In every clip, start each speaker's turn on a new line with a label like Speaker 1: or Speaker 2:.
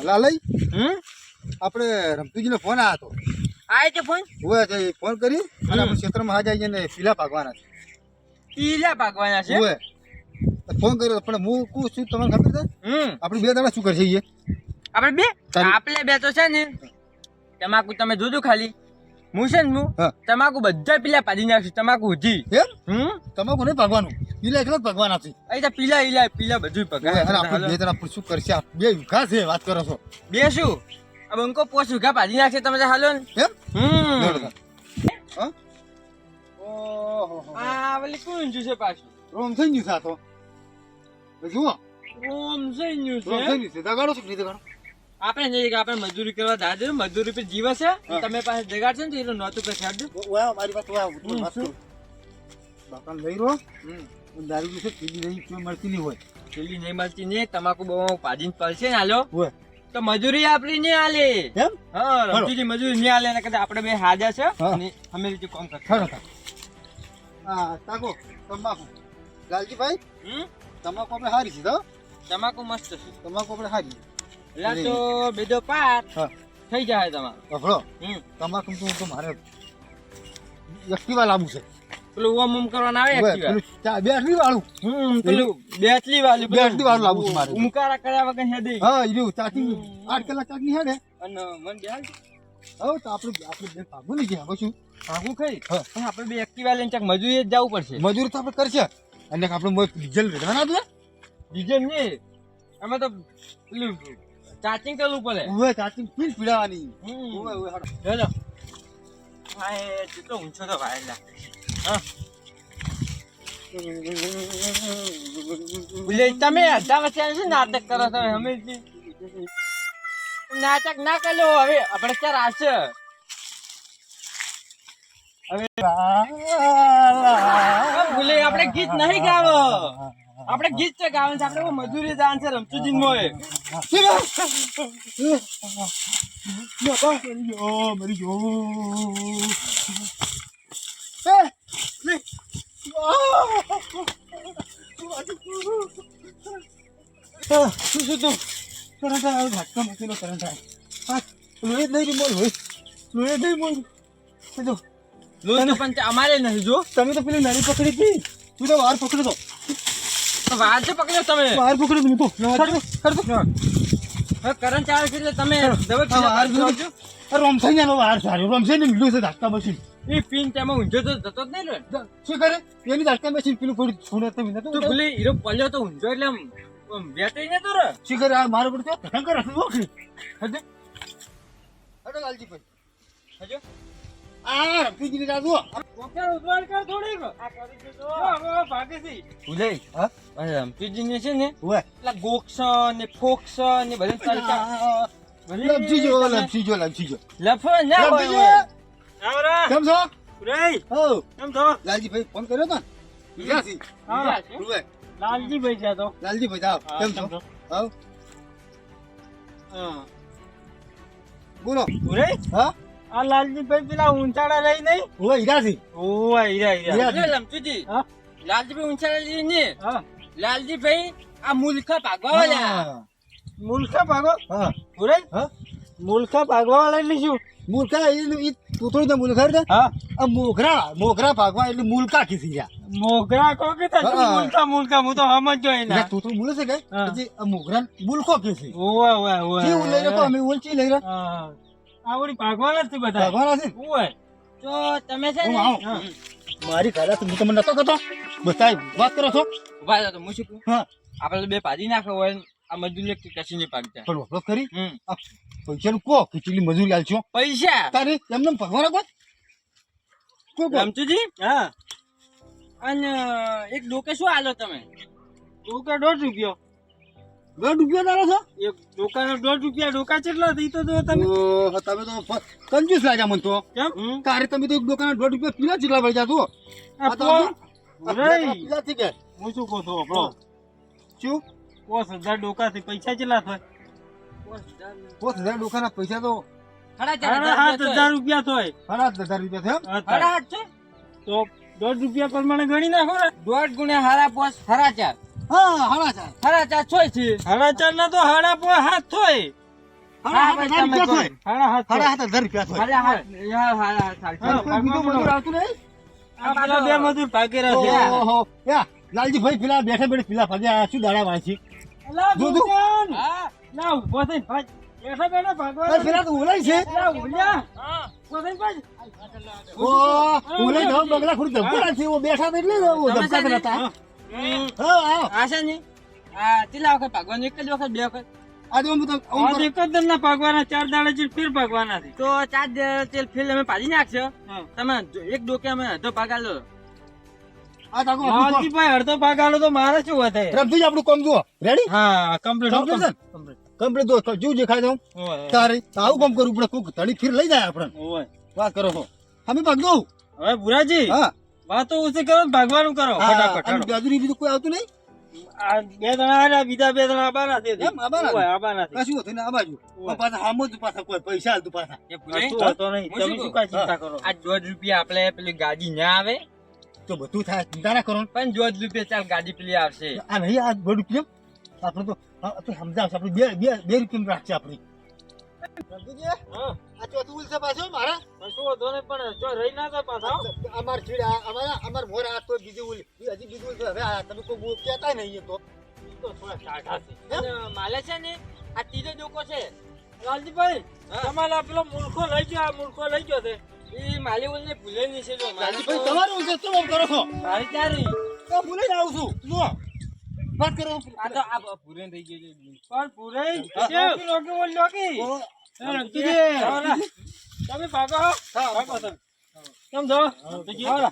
Speaker 1: લાલઈ આપણે રમતુજીનો ફોન આવ્યો હતો.
Speaker 2: આય છે ફોન
Speaker 1: હોય તો ફોન કરી અને આપણે ક્ષેત્રમાં હાજર જઈને પીલા ભાગવાના છે.
Speaker 2: પીલા ભાગવાના છે.
Speaker 1: હોય ફોન કર્યો પણ હું કું શું તમને ખબર છે? આપણે બે દાડા શું કરશે એ
Speaker 2: આપણે બે તો છે ને તમાકુ તમે જોજો ખાલી હું છે ને તમાકુ બધા પીલા પાડી નાખશું. તમાકુ ઉધી
Speaker 1: એમ તમાકુ નહીં ભાગવાનું, પીલા એકલા જ ભાગવાના છે.
Speaker 2: અહીં તો પીલા બધું
Speaker 1: અને આપણે બે દાડા શું કરશે? બે વિઘા છે વાત કરો છો?
Speaker 2: બે શું હવે અંકો 5 વીઘા પાડી નાખશે તમે તો હાલો ને.
Speaker 1: એમ
Speaker 2: આ વળી કોણ છે પાછું?
Speaker 1: રોમ થઈ ગયું સાતો જુઓ
Speaker 2: ઓમ થઈ ગયું
Speaker 1: રોમ થઈ ગયું છે. દગાડો શું નહીં દગાડો?
Speaker 2: આપણે નહીં કે આપણે મજૂરી કરવા દાદે મજૂરી પર જીવે છે. તમે પાસે જગાડ છે ને તો નહોતું કે છાડ દો.
Speaker 1: મારી વાત વાત કરું બાપા લઈ રહ્યો દારૂ છે પીલી નહીં કોઈ મળતી નહીં હોય.
Speaker 2: પેલી નહીં મળતી ને તમાકુ બહુ પાડીને પડશે ને હાલો
Speaker 1: હોય
Speaker 2: તો મજૂરી આપડી નહીં હાલે.
Speaker 1: એમ
Speaker 2: હા રમતીજી મજૂરી નહીં હાલે ને કદાચ આપણે બે હાજર છે અને અમે રીતે કામ કરતા.
Speaker 1: હા તાકો તમાકુ લાલજીભાઈ તમાકુ આપણે હારી છે.
Speaker 2: તમાકુ મસ્ત છે.
Speaker 1: તમાકુ આપણે હારી
Speaker 2: એટલે તો બેદો પાર થઈ જાય તમારે.
Speaker 1: અભળો તમાકુ તો મારે એક્ટિવા લાવવું છે.
Speaker 2: પેલું ઓમ કરવાના આવે
Speaker 1: બેટરી વાળું
Speaker 2: પેલું બેટરી
Speaker 1: વાળું લાવવું છે મારે.
Speaker 2: ઉમકારા કર્યા વગર હેડે.
Speaker 1: હા ઈરું ચાચી 8 કલાક ચાચી હેડે
Speaker 2: અને મન બેહાલ
Speaker 1: હવે તો આપણે બે ભાગવું નહીં ગયા પછી
Speaker 2: ભાગું ખરી પણ આપણે બે એક્ટિવા લઈને ચાક મજૂરી જ જવું પડશે.
Speaker 1: મજૂરી તો આપણે કરશે અને આપણે ડીઝલ વેચવાના દે
Speaker 2: ડીઝલ નહીં અમે તો પેલું ચાર્જિંગ કરવું પડે.
Speaker 1: ઓવે ચાચી ફીલ પીડાવાની. ઓવે ઓવે હાડો
Speaker 2: હેલો હા એ કેટલો ઊંચો તો ભાઈ લાગે. હા બોલે તમે અડધા વચ્ચે શું નાટક કરો તમે હમેશા નાટક ના કરો. હવે આપણે ક્યારે આવશે? હવે બોલે આપણે ગીત નહીં ગાવો. આપણે ગીત છે ગાવાનું છે. આપણે મજૂરી જાણ છે રમતુજી મોય.
Speaker 1: મરી ગયો શું શું તું કરંટ આવ્યો ઝાટકા મૂકેલો કરંટ આવ્યો. લોહી જ નહીં બોલ લોહી જ નહીં બોલ
Speaker 2: લોહી પણ અમારે નહીં જો.
Speaker 1: તમે તો પેલી નાની પકડી હતી તું તો વાર પકડ્યો તો
Speaker 2: વાર છે પકડ્યો તમે.
Speaker 1: વાર પકડ્યો તું
Speaker 2: કરંટ આવે છે એટલે તમે
Speaker 1: રોમસાઈ નો વાર સારો રોમસાઈ ને મિલું છે ઝાટકા મશીન.
Speaker 2: એ પિન તેમાં ઊંઝો તો જતો જ નહીં લે.
Speaker 1: શું કરે એની ઝાટકા મશીન પેલું થોડી છોડે તમે
Speaker 2: તો ભૂલી હીરો પલ્યો તો ઊંઝો એટલે વેચાઈ ને તો રે.
Speaker 1: શું કરે આ મારો પડતો ભયંકર હતું ઓખી હદે હડો લાલજીભાઈ હજો આ રફીજી ને જુઓ
Speaker 2: ઓકે ઉદવાડ કર થોડીક આ કરી દેજો. હવે ભાગે છે ભૂલે હા અને રમતીજી ને છે ને
Speaker 1: ઓય
Speaker 2: એટલે ગોક્ષ ને ફોક્ષ ને બધું ચાલતા
Speaker 1: લપસી જો
Speaker 2: લફો ના હોય. આવરા
Speaker 1: કેમ છો
Speaker 2: રેય
Speaker 1: હો
Speaker 2: કેમ છો?
Speaker 1: લાલજીભાઈ ફોન કર્યો તો બીજાસી
Speaker 2: હા
Speaker 1: ઓય
Speaker 2: લાલજીભાઈ છે તો
Speaker 1: લાલજીભાઈ જાવ કેમ છો આવ
Speaker 2: હા
Speaker 1: બોલો
Speaker 2: રે
Speaker 1: હા
Speaker 2: આ લાલજીભાઈ પેલા ઊંચાડા લઈ નહીં.
Speaker 1: ઓય હીરાસી
Speaker 2: ઓય હીરા
Speaker 1: હીરા.
Speaker 2: લમચુજી
Speaker 1: હા
Speaker 2: લાલજીભાઈ ઊંચાડા લઈ ને
Speaker 1: હા
Speaker 2: લાલજીભાઈ આ મુલખા ભાગવા વાળા.
Speaker 1: મુલકા ભાગો હા
Speaker 2: ઓરે
Speaker 1: હા
Speaker 2: મુલખા ભાગવા વાળા એટલે શું?
Speaker 1: મુલકા એ તોતરો ને મુલકા રે
Speaker 2: હા
Speaker 1: આ મોગરા ભાગવા એટલે મુલકા કીધી જા
Speaker 2: મોગરા કો કે તા
Speaker 1: હા.
Speaker 2: મુલખા હું તો સમજો
Speaker 1: એટલે
Speaker 2: એના.
Speaker 1: તોતરો મુલે છે કે
Speaker 2: હા.
Speaker 1: પછી આ મોગરા મુલકો કે છે
Speaker 2: ઓય ઓય ઓય
Speaker 1: જી લઈ રહ્યો અમે ઓલચી લઈ રહ્યો
Speaker 2: હા આવડી ભાગવાના જ બધા.
Speaker 1: ભાગવાના છે
Speaker 2: ઓય તો તમે છે ને
Speaker 1: હું આવું. મારી ઘરે હું તમને નતો કહેતો બતાય વાત કરો છો
Speaker 2: ઉભા તો હું શું કહું
Speaker 1: હા
Speaker 2: આપણે બે પાડી નાખો હોય આ મજૂરી કશી નહીં પાડતા.
Speaker 1: પણ વખત કરી આ પૈસાનું કો કેટલી મજૂરી આલશો
Speaker 2: પૈસા
Speaker 1: તારે એમને ભગવાન કોઈ કો
Speaker 2: રમચુજી હા અને એક ડોકે શું આલો તમે? ડોકા 1.5 રૂપિયો.
Speaker 1: 2 રૂપિયા દારો છો
Speaker 2: એક ડોકાનો 1.5 રૂપિયા. ડોકા કેટલા દી તો જો તમે
Speaker 1: ઓહો, તમે તો કંજૂસ લાગ્યા મને તો
Speaker 2: કેમ
Speaker 1: તારે તમે તો એક દુકાન 1.5 રૂપિયા પીલા જેટલા વળ્યા છો આ તો પીલા થી કે
Speaker 2: હું શું કહું છું આપણો
Speaker 1: શું
Speaker 2: 5000 ડોકાથી પૈસા કેટલા થાય?
Speaker 1: 5000 દુકાનના પૈસા તો
Speaker 2: 7,500 રૂપિયા થાય.
Speaker 1: 7,000 રૂપિયા થયા
Speaker 2: તો 1.5 રૂપિયા પ્રમાણે ગણી નાખો ને. 1.5 ગુણ્યા હારા 5 હારા 4
Speaker 1: હા હાડા ચાર.
Speaker 2: હાડા ચાર છોય છે.
Speaker 3: હાડા ચાર ના તો હાડા પોય હાથ થોય.
Speaker 1: હાડા
Speaker 2: હા,
Speaker 1: હાથ
Speaker 2: ભાઈ, તમે
Speaker 1: રૂપિયા
Speaker 2: કહો.
Speaker 1: થાય.
Speaker 3: હાડા હાથ
Speaker 1: હાડા
Speaker 3: થોય.
Speaker 1: હાથ 10 રૂપિયા થાય.
Speaker 2: હાડા હાથ, યા, હાડા હાથ ચાલશે.
Speaker 3: હા.
Speaker 1: કોઈ બીજું મજૂર આવતું નહીં?
Speaker 3: આ પેલા બે મજૂર ભાગેરા છે.
Speaker 1: ઓહો, યા, લાલજી ભાઈ પેલા બેઠા બેઠા પેલા ભાગ્યા શું દાડા વાંચી
Speaker 3: અલા,
Speaker 1: દૂધુ.
Speaker 3: ભૂપેન.
Speaker 2: હા.
Speaker 3: ના, ઉભો થઈને ભાગ. બેઠા બેઠા ભાગવા.
Speaker 1: પેલા તો ઓલાય છે
Speaker 3: અલા, ઉલ્યા. ઉભો થઈને ભાગ.
Speaker 1: ઓ ઓલાય ધમ બગલા ખુદ ધમકારા છે ઓ બેઠા હતા એટલે ઓ
Speaker 2: તમે
Speaker 1: ધમકાતા
Speaker 2: છે ને?
Speaker 1: નતા
Speaker 2: હમ.
Speaker 1: હા હા
Speaker 2: આ છે ને આ કેટલા વખત ભાગવાનું? એક જ વખત, બે વખત?
Speaker 1: આજે હું તો
Speaker 3: આજ એક જ દરના ભાગવાના, 4 દાડા જેટલા ફેર ભાગવાના છે.
Speaker 2: તો ચાર તેલ ફેલ અમે પાડી નાખશો.
Speaker 3: હા.
Speaker 2: તમે એક ડોકે અમે અડધો ભાગ આલો.
Speaker 1: આ તાકો
Speaker 3: લાલજીભાઈ, અડધો ભાગ આલો તો મારે શું વધે?
Speaker 1: રમતી આપણું કામ જુઓ રેડી
Speaker 3: હા, કમ્પ્લીટ.
Speaker 1: કમ્પ્લીટ છે? કમ્પ્લીટ દોસ્ત જો દેખાય તો તારે આવું કામ કરવું પડે કોક ધણી ફીર લઈ જાય આપણે વાત કરો છો અમે ભાગ દઉં
Speaker 3: હવે ભુરાજી,
Speaker 1: હા
Speaker 3: વાતો ઓછી કરો ને ભાગવાનું કરો ફટાફટ.
Speaker 1: અને
Speaker 3: હાલો.
Speaker 1: બાજુની બીજું કોઈ આવતું નહીં
Speaker 3: આ બે જણા આયા, બીજા બે જણા આબાના છે.
Speaker 1: એમ? આબાના છે?
Speaker 3: ઓય, આબાના છે.
Speaker 1: કશું હતું ને આ બાજુ
Speaker 3: ઓય.
Speaker 1: પાછા આમ જ પાછા કોઈ પૈસા હાલતું પાછા
Speaker 2: એ ભૂલે?
Speaker 3: કશું વાંધો નહીં.
Speaker 2: હું
Speaker 3: તમે
Speaker 2: શું
Speaker 3: શું
Speaker 2: કહું?
Speaker 3: કાંઈ ચિંતા કરો?
Speaker 2: આ 1.5 રૂપિયા આપણે પેલી ગાડી ના આવે,
Speaker 1: તો બધું થાય ચિંતા ના કરો
Speaker 2: પણ 1.5 રૂપિયા ચાલ ગાડી પેલી આવશે.
Speaker 1: આ નહીં આ 2 રૂપિયા આપણે તો તો સમજાવશે આપણે બે રૂપિયા રાખશે આપણી
Speaker 3: હા.
Speaker 1: આ ચોથું ઉલસે પાછો મારા
Speaker 3: કશું વાંધો નહીં, પણ જો રહી ના જાય પાછા, હો.
Speaker 1: અમાર ચીડ અમાર મોર આ તો બીજું ઉલ હજી બીજું ઉલ હવે આ તમે કોઈ બોલ કહેતા નહીં તો
Speaker 3: તો થોડા ટાઢા છે.
Speaker 2: અને માલે છે ને આ ત્રીજો ડોકો છે.
Speaker 3: લાલજીભાઈ,
Speaker 2: હા.
Speaker 3: તમારે આ પેલો મૂર્ખો લઈ ગયો, આ મૂર્ખો લઈ ગયો છે.
Speaker 2: એ માલી ઓલને ભૂલે નહીં છે. જો મારે
Speaker 1: ભાઈ
Speaker 2: તો-
Speaker 1: તમારું ઉલસે તો આમ કરો છો
Speaker 2: મારી ચારી.
Speaker 1: તો ભૂલીને આવું છું જુઓ વાત કરો
Speaker 2: આ તો આ ભૂલે થઈ ગઈ છે.
Speaker 3: પણ ભુરાઈ,
Speaker 1: હા.
Speaker 3: લોકી લોકી બોલ લોકી.
Speaker 1: ઓ,
Speaker 3: એ રમતુજી, આવો ને. તમે ભાગો, હો.
Speaker 1: હા.
Speaker 3: ભાગો તમે. કેમ છો? આવો ને.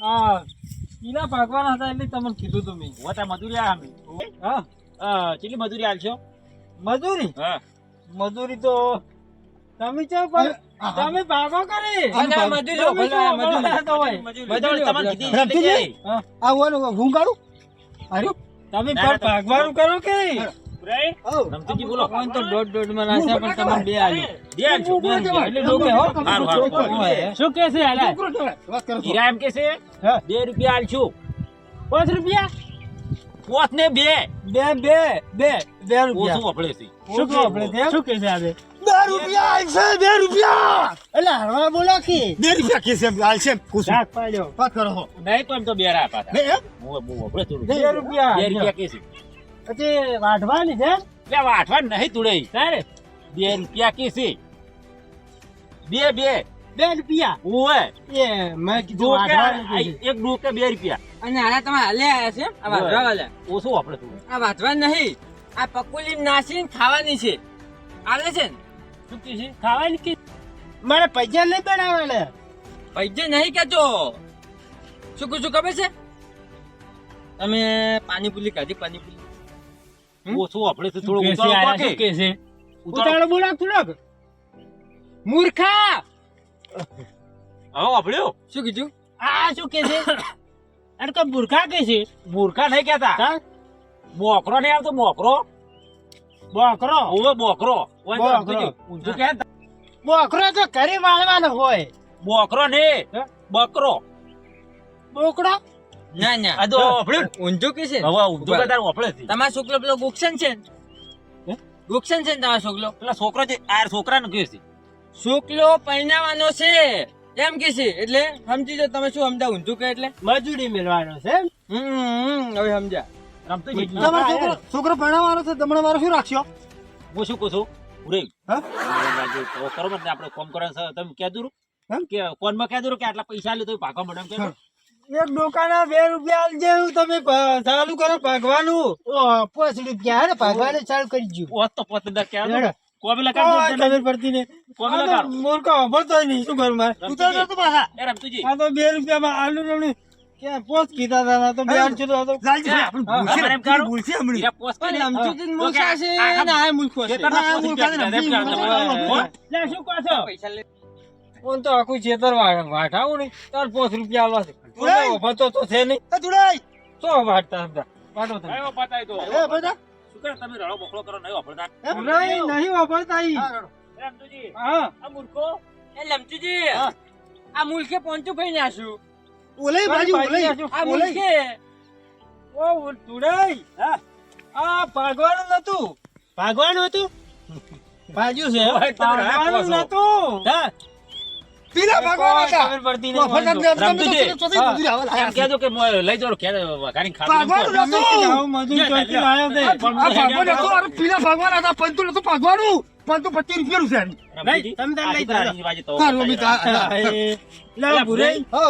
Speaker 3: હા, ઈલા ભાગવાના હતા એટલે તમને કીધું તું મેં.
Speaker 4: મજૂરી આ અમે.
Speaker 3: હા,
Speaker 4: કેટલી મજૂરી આલશો?
Speaker 3: મજૂરી?
Speaker 4: હા.
Speaker 3: મજૂરી તો તમે ચો પણ
Speaker 1: હા.
Speaker 3: તમે ભાગો કરી.
Speaker 2: અને આ મજૂરી
Speaker 3: તમે
Speaker 2: ભલે, આ
Speaker 3: શું
Speaker 2: મજૂરી.
Speaker 3: બોલતા તો હોય?
Speaker 4: મજૂરી તમારે કીધી
Speaker 1: રમતુજી?
Speaker 4: જગ્યાએ.
Speaker 3: હા.
Speaker 1: આ ઓનું હું કાઢું આર્યો
Speaker 3: તમે
Speaker 4: ના,
Speaker 3: પણ
Speaker 4: ના,
Speaker 3: ભાગવાનું કરો કે
Speaker 4: પુરાય?
Speaker 1: ઓ
Speaker 4: રમતુજી બોલો.
Speaker 2: ફોન તો દોઢ માં નાખ્યા પણ તમને બે આલ્યું.
Speaker 4: બે આલશો.
Speaker 1: હું બોલે જવાય.
Speaker 3: એટલે ડોકે, હો.
Speaker 4: હારું, હારું.
Speaker 3: હોય.
Speaker 4: શું કે છે હાલે?
Speaker 1: છોકરો જોડે વાત કરો છો
Speaker 4: હીરા એમ કે છે
Speaker 3: હા.
Speaker 4: 2 રૂપિયા આલશું.
Speaker 3: 5 રૂપિયા?
Speaker 4: 5 ને 2
Speaker 3: બે
Speaker 4: ઓછું
Speaker 3: રૂપિયા.
Speaker 4: વપડે છે.
Speaker 3: શું કહો આપણે તેમ? શું કહે છે આજે?
Speaker 1: 2 રૂપિયા આલશે 2 રૂપિયા
Speaker 3: એટલે હરવા બોલો કે
Speaker 1: 2 રૂપિયા કેસે આલશે કુછ
Speaker 3: શાક પાડ્યો.
Speaker 1: વાત કરો છો
Speaker 4: નહીં તો એમ તો 2 રાહ પાછા.
Speaker 1: નહીં એમ
Speaker 4: બહુ વપડે થોડું.
Speaker 3: 2 રૂપિયા.
Speaker 4: 2 રૂપિયા કે છે.
Speaker 3: પછી વાઢવાની છે?
Speaker 4: લે વાઠવા નહીં તુડે. તારે 2 રૂપિયા કે છે. 2
Speaker 3: 2 રૂપિયા.
Speaker 4: ઓય
Speaker 3: એ મેં કીધું
Speaker 4: ડોકે
Speaker 3: વાઢવાની કીધી.
Speaker 4: એક ડોકે 2 રૂપિયા.
Speaker 2: અને હાલા તમે હાલે આયા છે આ વાંચવા વાળા.
Speaker 4: ઓછું વપડે થોડું.
Speaker 2: આ વાંચવા નહીં, આ પકોડી નાસીને ખાવાની છે. આલે છે ને
Speaker 4: શું કે છે? ખાવાની કે
Speaker 3: મારે પૈસા નહીં બનાવવાના.
Speaker 2: પૈસે નહીં કેતો. શું કહું છું ખબર છે? તમે પાણીપુરી ખાધી? પાણીપુરી
Speaker 4: ઓછું વપડે છે થોડું.
Speaker 3: શું
Speaker 4: ઉતાળો
Speaker 3: કે છે?
Speaker 4: પાકે.
Speaker 3: શું કે છે?
Speaker 4: ઉતાળો.
Speaker 3: ઉતાળો બોલાવ થોડોક.
Speaker 2: મૂર્ખા.
Speaker 4: હવે વપડ્યો.
Speaker 2: શું કીધું?
Speaker 3: આ શું કે છે? અરે તો બુરખા કે છે?
Speaker 4: મૂર્ખા નહીં કેતા.
Speaker 3: હા?
Speaker 4: બોકરો નહીં આવતો બોકરો.
Speaker 3: બોકરો.
Speaker 4: ઓવે બોકરો. ઓય તો
Speaker 3: બોકરો.
Speaker 4: સમજી. ઊંધું કહેતા.
Speaker 3: બોકરો તો ઘરે વાળવાનો હોય.
Speaker 4: બોકરો ને
Speaker 3: હે?
Speaker 4: બકરો.
Speaker 3: બોકડો?
Speaker 2: ના ના,
Speaker 4: આ તો વપડ્યું.
Speaker 2: ઊંધું કે છે?
Speaker 4: હવે ઊંધું કહેતા વપડે છે.
Speaker 2: તમારો છોકરો પેલો ગુકશન છે ને?
Speaker 4: હે?
Speaker 2: ગુકશન છે ને તમારો છોકરો?
Speaker 4: પેલા છોકરો છે આ છોકરાને કહે છે.
Speaker 2: છોકરો પરણાવવાનો છે એમ કે છે. એટલે સમજી જો તમે શું સમજા ઊંધું કે એટલે?
Speaker 3: મજૂરી મેળવાનો છે એમ?
Speaker 2: હવે સમજ્યા.
Speaker 4: રમતો જ
Speaker 1: તમારો છોકરો ભણાવવાનો છે તમને મારો શું રાખશો
Speaker 4: હું શું કહું છું ઉરે
Speaker 1: હા
Speaker 4: કરો મત ને આપણે કોમ કરવાનું છે તમે કહેતું
Speaker 1: હમ?
Speaker 4: કે કોનમાં કહેતું કે આટલા પૈસા લે તો ભાગવા મળે એમ કે
Speaker 1: હા.
Speaker 3: એક ડોકાના 2 રૂપિયા આલજે, એવું તમે ચાલુ કરો ભાગવાનું. 5 રૂપિયા હે ભાગવાનું ચાલુ કરી દઉં.
Speaker 4: પોત તો પોત દર કે
Speaker 3: હેડો.
Speaker 4: કોમ
Speaker 3: કોઈ
Speaker 4: લગાડ
Speaker 3: ખબર પડતી નહીં.
Speaker 4: કોમ
Speaker 3: આ તો
Speaker 4: લગાડ
Speaker 3: મૂર્ખો સાંભળતો ય નહીં. શું કરું મારે?
Speaker 1: ઉતાર તો પાછા
Speaker 4: એ રમતુજી
Speaker 3: આ તો 2 રૂપિયામાં આલુ રમણી ક્યાં પોચ કીધા હતા, આ તો 2 આલજો તો આ તો.
Speaker 1: લાલજી ભાઈ આપણે
Speaker 4: હા, એમ
Speaker 1: ભૂલશે
Speaker 4: કરો.
Speaker 1: ભૂલશે હમણાં
Speaker 4: હીરા પોસ
Speaker 2: પણ
Speaker 4: કરે
Speaker 2: લમચુજી
Speaker 4: તો
Speaker 2: મૂર્ખા
Speaker 4: કે
Speaker 2: છે
Speaker 4: આ
Speaker 2: ને આ મૂર્ખો છે.
Speaker 4: ખેતરના
Speaker 1: હા,
Speaker 4: પોસ
Speaker 1: મૂર્ખા
Speaker 4: રૂપિયા
Speaker 1: ને
Speaker 4: દીધા,
Speaker 1: મૂર્ખા
Speaker 4: એમ
Speaker 1: ને.
Speaker 4: કે હો?
Speaker 3: લે, શું કહો છો?
Speaker 2: પૈસા લે.
Speaker 3: ઓન તો આખું ખેતર વાઢાવું નહીં, તાર 5 રૂપિયા આલવા છે.
Speaker 1: ઉડાઈ.
Speaker 3: ઉભા તો છે નહીં.
Speaker 1: એ દુડાઈ
Speaker 3: શું વાઢતા હતા? વાઢો તમે.
Speaker 4: આવ્યો પતાય તો
Speaker 1: એ બધા
Speaker 4: શું કરે તમે રળો બકડો કરો નહીં વાપરતા
Speaker 3: નહીં વાપરતા ઈ.
Speaker 4: એ રમતુજી
Speaker 3: હા.
Speaker 4: આ મૂર્ખો
Speaker 2: એ લમચુજી,
Speaker 1: હા.
Speaker 2: આ મૂર્ખે પોંચું ખાઈ નાખ્યું.
Speaker 1: ઓલે બાજુ ઓલે
Speaker 2: આ
Speaker 1: ઓલે
Speaker 2: મૂર્ખે
Speaker 3: ઓ તુડાઈ
Speaker 4: હા.
Speaker 3: આ ભાગવાનું નતું ભાગવાનું હતું ભાગ્યું છે
Speaker 4: ઓય, તમે રાહ
Speaker 3: ભાગવાનું
Speaker 4: કહો છો.
Speaker 3: નતું
Speaker 4: હા,
Speaker 1: પીલા ભાગવાના હતા.
Speaker 3: ખબર પડતી
Speaker 1: તો ફટાક
Speaker 3: નહીં
Speaker 1: દે, તમે તો
Speaker 4: રમતુજી.
Speaker 1: ચોથી મજૂરી આવા
Speaker 4: એમ
Speaker 1: લાયા છે.
Speaker 4: કહેજો કે મોય લઈ જાઓ કે વઘારીને ખાધું
Speaker 1: ભાગવાનું
Speaker 4: એમ કહો.
Speaker 1: નતું.
Speaker 3: આવું મજૂર ચોથી લાયો છે
Speaker 1: આ ભાગવાનું નતું, અરે પીલા ભાગવાના હતા, પંતુ નતું ભાગવાનું. પંતુ 25 રૂપિયાનું છે.
Speaker 4: રમતુજી,
Speaker 3: તમે તાર લઈ
Speaker 4: આ
Speaker 3: જાઓ.
Speaker 4: દીકરાની બાજુ તો
Speaker 1: હારું, અમિત, હા.
Speaker 3: લાવ ભુરાઈ
Speaker 1: હઉ.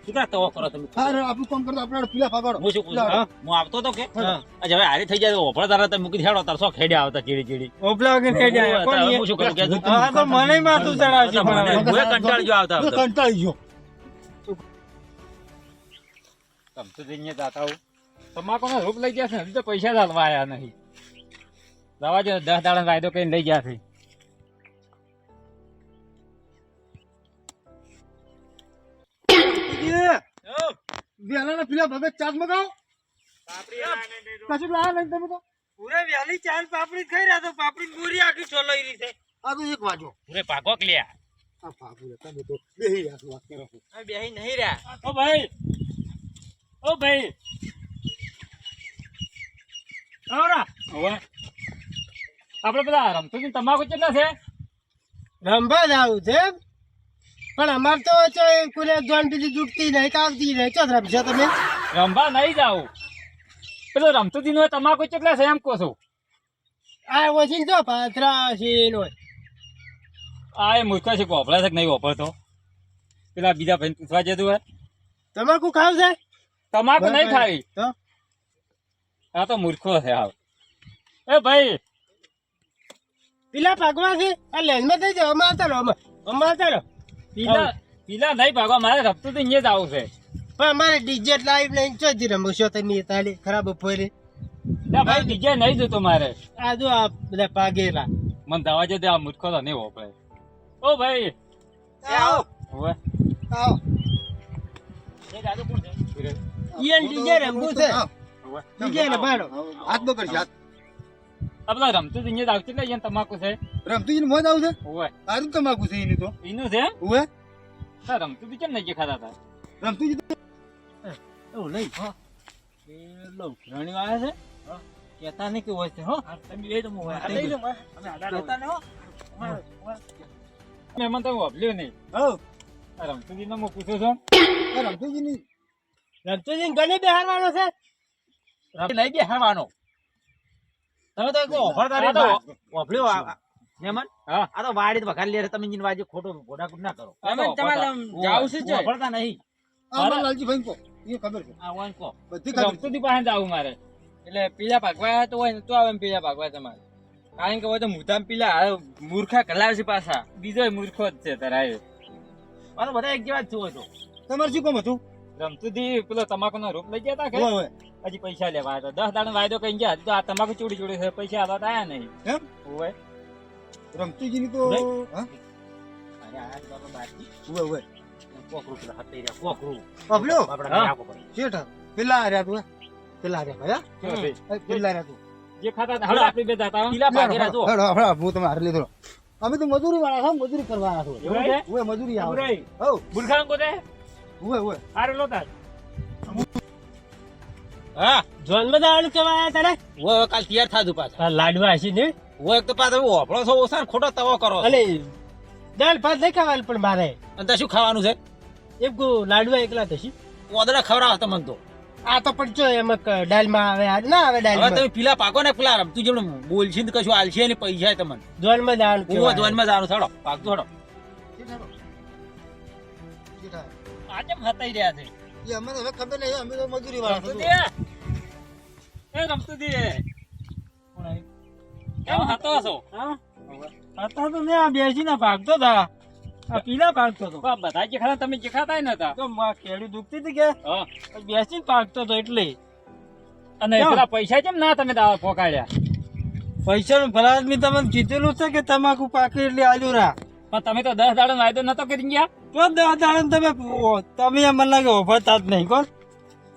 Speaker 4: દીકરા તવો કરો તમે.
Speaker 1: હારું, આપણું કામ કરતા આપણે પીલા ભાગવાનો.
Speaker 4: હું શું કહું છું?
Speaker 1: હા.
Speaker 4: હું આવતો હતો કે
Speaker 3: હા.
Speaker 4: આજે હવે હારી થઈ જાય તો ઓફળ તારા તમે મૂકી હેડો તાર સો ખેડ્યા આવતા ચીડી ચીડી
Speaker 3: ઓપલા વગર નહીં જાય કોણ
Speaker 4: હવે
Speaker 3: એ?
Speaker 4: હું શું કરું કે
Speaker 3: હા તો મને માથું ચડાવશે પણ હવે.
Speaker 4: હું કંટાળજો આવતા
Speaker 1: હું
Speaker 4: આવતા
Speaker 1: કંટાળી ગયો.
Speaker 5: ગમતું જઈને જાતા હું તમાકુનો રૂપ લઈ ગયા છે ને હજુ તો પૈસા જ હાલવા આયા નહીં દવા જો 10 દાડા વાયદો કઈને લઈ ગયા છે
Speaker 1: વેલાના પીલા ભગત ચાટ મગાવો. કશું લાયા નહીં તમે તો.
Speaker 3: પૂરે વહેલી ચાર પાપડી ખાઈ રહ્યા તો પાપડી પૂરી આખી છોલાઈ રહી છે
Speaker 1: આ તો એક વાજો.
Speaker 4: પૂરે ભાગો કે લ્યા
Speaker 1: આ ભાગું રે, તમે તો બેહી રહ્યા છો, વાત કરો છો.
Speaker 3: હવે બેહી નહીં રહ્યા
Speaker 4: ઓ ભાઈ ઓ ભાઈ આવરા
Speaker 5: હવે આપણે બધા રમતું તમાકુ કેટલા છે
Speaker 3: રંભા જ આવું છે પણ અમાર તો ચો કુલે જોન બીજી જુટતી નહીં કાવતી નહીં ચો રમશો તમે
Speaker 5: રંભા નહીં જાવ પેલો રમતું દીનો તમાકુ કેટલા છે એમ કહો છો
Speaker 3: આ ઓછી જો પાથરા છે નો
Speaker 5: આ એ મૂર્ખા છે વાપરા છે કે નહીં વાપરતો પેલા બીજા ભાઈ પૂછવા જતું હોય
Speaker 3: તમાકુ ખાવ છે
Speaker 5: તમાકુ નહીં ખાવી
Speaker 3: તો
Speaker 5: આ તો મૂર્ખો છે હાવ એ ભાઈ
Speaker 3: પેલા પાકવા છે આ લેનમાં થઈ જાવ અમારતા રહો અમારતા રહો
Speaker 5: પીલા પીલા નહીં ભાગવા મારે રમતું થી અહીંયા જ આવું છે
Speaker 3: પણ અમારે ડીજે લાઈવ લઈને ચોથી રમશો તમે તાલી ખરાબ બપોરે
Speaker 5: ના ભાઈ ડીજે નહીં જોતો મારે
Speaker 3: આ જો આ બધા પાગેલા
Speaker 5: મને દવા જો દે આ મૂર્ખો તો નહીં વાપરે ઓ ભાઈ
Speaker 1: આવો,
Speaker 5: હવે
Speaker 1: આવો.
Speaker 4: એ દાદુ કોણ છે
Speaker 3: ઈયન ડીજે રમવું છે
Speaker 1: આવો.
Speaker 3: ડીજે ને બાળો
Speaker 1: હાથ બગડશે, હાથ.
Speaker 5: આ પેલા રમતું થી અહીંયા જ આવતી ને તમાકુ છે
Speaker 1: રમતુજીને મોજ આવશે.
Speaker 5: ઓવે
Speaker 1: સારું તમાકુ છે એની તો.
Speaker 5: એનું છે એમ?
Speaker 1: ઉવે.
Speaker 5: હા, રમતું બી કેમ નહીં ખાતા હતા
Speaker 1: રમતુજી તો
Speaker 3: એવું નહીં એ લો રાણી વાળા છે કેતા નહીં કે હોય છે હો
Speaker 4: તમે એ તો હું હોય
Speaker 3: લઈ લો
Speaker 4: અમે આધાર
Speaker 3: કેતા ને હો
Speaker 5: મહેમાન તો વાપર્યો નહીં
Speaker 1: હઉ.
Speaker 5: આ રમતું દી હું પૂછું છું
Speaker 1: આ રમતુજીની
Speaker 3: રમતુજી ગણે બેહારવાનો છે
Speaker 4: નહીં બેહારવાનો તમે તો એક ઓફર
Speaker 5: આ તો
Speaker 4: ઓફળ્યો મહેમાન
Speaker 5: હા.
Speaker 4: આ તો વાડી વઘારી લે તમે જીન વાજી ખોટો ગોડાકુટ ના કરો
Speaker 3: તમે તમારે આમ જાવ છે જો
Speaker 4: ઓફળતા નહીં
Speaker 1: આ મારા લાલજી ભાઈ કો એ ખબર છે,
Speaker 4: આ વાન કો
Speaker 1: બધી ખબર છે.
Speaker 5: રમતું દી પાસે જવું મારે
Speaker 2: એટલે પીલા ભાગવા તો હોય ને તો આવે એમ પીલા ભાગવા તમારે કારણ કે હોય તો મુદ્દામ પીલા હાલ મૂર્ખા કલાવ છે પાછા
Speaker 5: બીજો મૂર્ખો જ છે તારા
Speaker 4: આ તો બધા એક જેવા જ છો તો
Speaker 1: તમારે શું કામ હતું?
Speaker 5: રમતું દી પેલો તમાકુ નો રૂપ લઈ ગયા તા કે
Speaker 1: ઉવે, ઉવે.
Speaker 5: હજી પૈસા લેવા આવ્યા 10 દાડા વાયદો કઈ ગયા હજી તો આ તમાકુ ચોરી ચોરી છે પૈસા આવા તો આયા નહીં
Speaker 1: એમ?
Speaker 5: ઓવે
Speaker 1: રમતુજીની તો
Speaker 4: નહીં.
Speaker 1: હા?
Speaker 4: અરે આ બાબા બાકી
Speaker 1: ઉવે, ઉવે.
Speaker 4: કોકરું પેલા હાથે રહ્યા કોકરું
Speaker 1: બાપલ્યો,
Speaker 4: બાપડા
Speaker 5: હા.
Speaker 4: રાખો પડે
Speaker 1: શેઠ, પેલા હાર્યા તું, હે? પેલા હાર્યા ભાઈ, હા?
Speaker 5: કેવો છે?
Speaker 1: એ પેલા હાર્યા તું.
Speaker 5: જે ખાતા હતા હવે આપણી બે જાતા
Speaker 4: પીલા ભાગેરા જો
Speaker 1: હેડો, હેડો, હું તમે હારી લીધો. અમે તો મજૂરી વાળા છો, મજૂરી કરવાના છો.
Speaker 5: એવું છે
Speaker 1: ઉવે, મજૂરી આવે.
Speaker 5: ઉરાઈ.
Speaker 1: હઉ,
Speaker 5: બુલખાન કોતે
Speaker 1: ઉવે, ઉવે.
Speaker 5: હારે લોતા
Speaker 4: હા
Speaker 3: જોન બધા આલુ કેવા તારે
Speaker 4: વો કાલ તૈયાર થાજો પાછા
Speaker 3: આ લાડવા હશે ને
Speaker 4: વો એક તો પાછો ઓફળો છો ઓસાન ખોટો તવો કરો છો.
Speaker 3: અને દાળ ભાત નહીં ખાવાનું પણ મારે
Speaker 4: અને તો શું ખાવાનું છે
Speaker 3: એક લાડવા એકલા થશી
Speaker 4: ઓદડા ખવડાવો તમને તો
Speaker 3: આ તો પણ જો એમાં દાળમાં આવે આ ના આવે
Speaker 4: હવે
Speaker 3: દાળમાં
Speaker 4: તમે પીલા પાકો ને પેલા રમતું જેમ બોલશે ને કશું આલશે ને પૈસા તમને
Speaker 3: જોનમાં દાળ
Speaker 4: હું ધ્વનમાં જવાનું થોડો પાકતો થોડો
Speaker 1: શેઠ, હેડો. શેઠ, હા.
Speaker 5: આજે હતાઈ રહ્યા છે
Speaker 1: એ અમને હવે ખબર નહીં, અમે તો મજૂરી વાળા છો.
Speaker 5: રમતું દે એ રમતું દે કેમ હતો છો
Speaker 3: હતા તો ને આ બેસીને ભાગતો હતા આ પીલા ભાગતો હતો
Speaker 5: આ બધા જે ખાતા તમે જે ખાતા નતા
Speaker 3: તો કેડી દુખતી હતી કે
Speaker 5: હા
Speaker 3: બેસીને ભાગતો હતો એટલે
Speaker 5: અને
Speaker 3: કેમ?
Speaker 5: પેલા પૈસા કેમ ના તમે દાવા પોકાડ્યા
Speaker 3: પૈસાનું ફરાજ મેં તમને કીધેલું છે કે તમાકુ પાકે એટલે આલ્યું રા
Speaker 5: પણ તમે તો 10 દાડા વાયદો નતો કરી ગયા
Speaker 3: તો દાડે તમે એમ મને લાગે ઓફરતા જ નહીં કોણ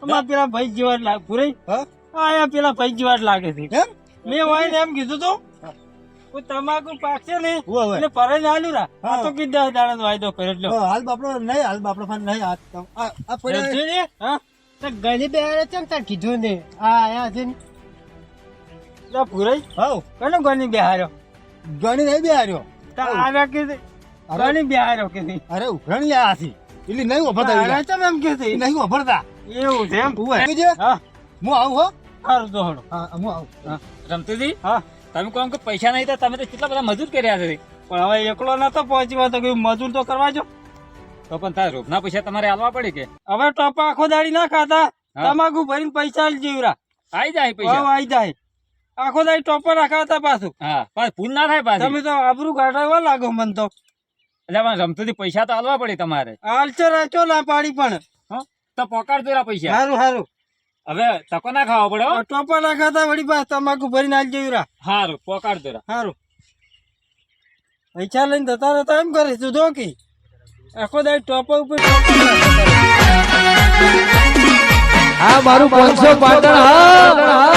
Speaker 3: તમારા પેલા ભાઈ જેવા જ લાગે પૂરે
Speaker 1: હા?
Speaker 3: આ પેલા ભાઈ જેવા જ લાગે છે
Speaker 1: એમ?
Speaker 3: મેં હોય ને એમ કીધું તો
Speaker 1: હા.
Speaker 3: કોઈ તમાકુ પાકશે ને
Speaker 1: ઉવે, ઉવે.
Speaker 3: એટલે પરે ને આલ્યું રા આ
Speaker 1: હા.
Speaker 3: તો કીધું દાડા વાયદો કર્યો એટલે
Speaker 1: હા, હાલ બાપડો નહીં, હાલ બાપડો ફાન નહીં. આ પડ્યા.
Speaker 3: રમતુજી, હા તો ગણી બે ચમ તાર કીધું ને આ આયા છે ને
Speaker 1: લા પુરાઈ
Speaker 2: હવ કનો ગણી બેહાર્યો
Speaker 1: ગણી નહીં બેહાર્યો
Speaker 2: તારા કે ગણી બેહાર્યો કે નહીં
Speaker 1: અરે ઉઘરાણી આયા છે એટલે નહીં ઉભરતા
Speaker 2: તારા ચમ એમ કે છે
Speaker 1: નહીં ઉભરતા
Speaker 2: એવું છે એમ
Speaker 1: હા હું આવું હો
Speaker 2: સારું તો હળો
Speaker 1: હા હું આવું
Speaker 5: રમતુજી
Speaker 2: હા
Speaker 5: તમે કહો કે પૈસા નહીં તો તમે તો કેટલા બધા મજૂર કર્યા છે
Speaker 2: પણ હવે એકલો નતો પહોંચવા તો કઈ મજૂર તો કરવા જો
Speaker 5: તો પણ તારા રોપના પૈસા તમારે આલવા પડે કે
Speaker 2: હવે ટોપા આખો દાડી ના ખાતા
Speaker 5: હા.
Speaker 2: તમાકુ ભરીને પૈસા જીવરા
Speaker 5: આવી જાય પૈસા
Speaker 2: આવી જાય આખો દાડી ટોપા ના ખાતા પાછું
Speaker 5: હા પણ ભૂલ ના થાય પાછી
Speaker 2: તમે તો આબરૂ કાઢવા લાગો મન તો
Speaker 5: એટલે પણ રમતુજી પૈસા તો આલવા પડે તમારે
Speaker 2: હાલચો રાચો ના પાડી પણ
Speaker 5: તો પકડ દેરા પૈસા
Speaker 2: સારું સારું
Speaker 5: હવે તકો ના ખાવા પડે હો.
Speaker 2: ટોપા ના ખાતા વળી પાછ તમાકુ ભરીને હાલ જીવરા
Speaker 5: હારું પકડ દેરા
Speaker 2: સારું પૈસા લઈને જતા રહેતા એમ કરે તું જો કે આખો દાડી ટોપા ઉપર
Speaker 6: આ મારું 500 પાટણ હા